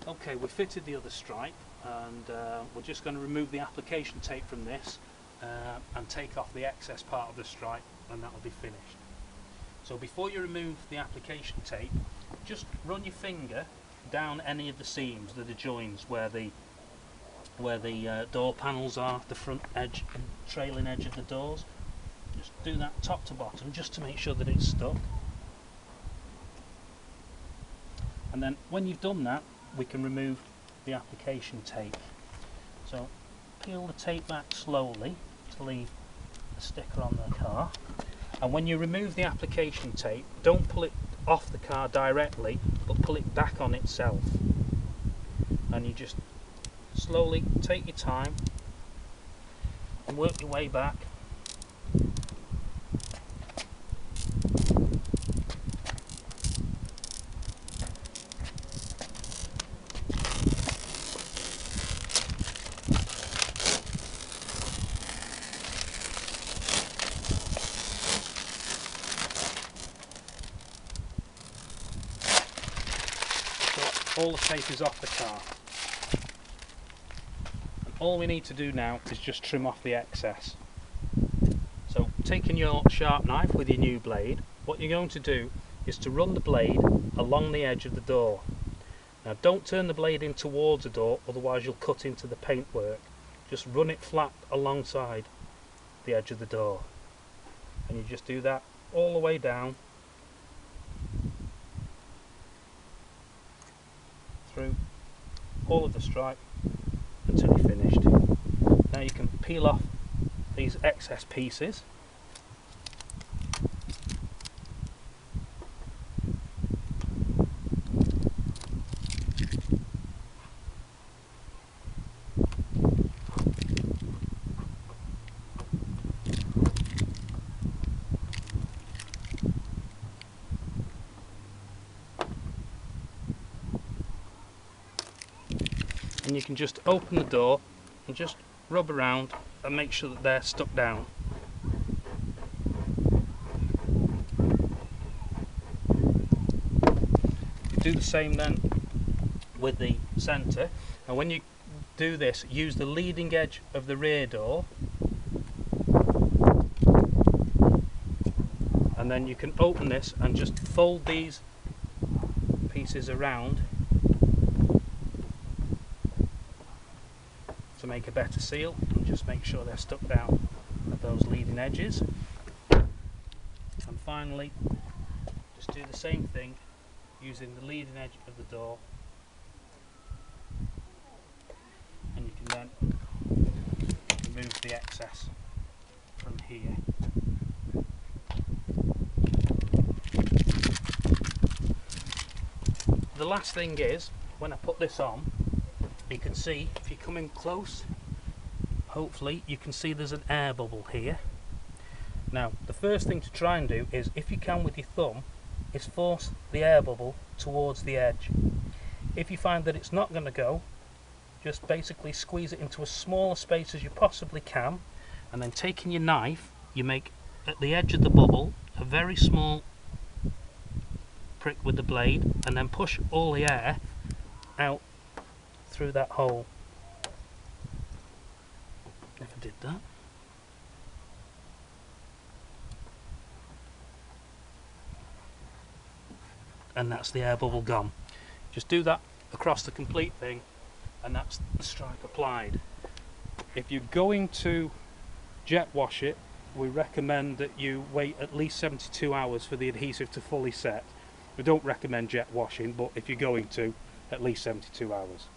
Okay, we fitted the other stripe, and we're just going to remove the application tape from this and take off the excess part of the stripe, and that will be finished. So before you remove the application tape, just run your finger down any of the seams, the joins where the door panels are, the front edge and trailing edge of the doors. Just do that top to bottom just to make sure that it's stuck. And then when you've done that, we can remove the application tape. So peel the tape back slowly to leave the sticker on the car. And when you remove the application tape, don't pull it off the car directly, but pull it back on itself. And you just slowly take your time and work your way back. So all the tape is off the car. All we need to do now is just trim off the excess. So taking your sharp knife with your new blade, what you're going to do is to run the blade along the edge of the door. Now don't turn the blade in towards the door, otherwise you'll cut into the paintwork. Just run it flat alongside the edge of the door. And you just do that all the way down through all of the stripe until you're finished. Now you can peel off these excess pieces. And you can just open the door and just rub around and make sure that they're stuck down. Do the same then with the centre, and when you do this, use the leading edge of the rear door, and then you can open this and just fold these pieces around to make a better seal, and just make sure they're stuck down at those leading edges. And finally, just do the same thing using the leading edge of the door, and you can then remove the excess from here. The last thing is, when I put this on, you can see, if you come in close, hopefully you can see there's an air bubble here. Now the first thing to try and do is, if you can with your thumb, is force the air bubble towards the edge. If you find that it's not going to go, just basically squeeze it into as small a space as you possibly can, and then taking your knife, you make at the edge of the bubble a very small prick with the blade, and then push all the air out through that hole. If I did that. And that's the air bubble gone. Just do that across the complete thing, and that's the stripe applied. If you're going to jet wash it, we recommend that you wait at least 72 hours for the adhesive to fully set. We don't recommend jet washing, but if you're going to, at least 72 hours.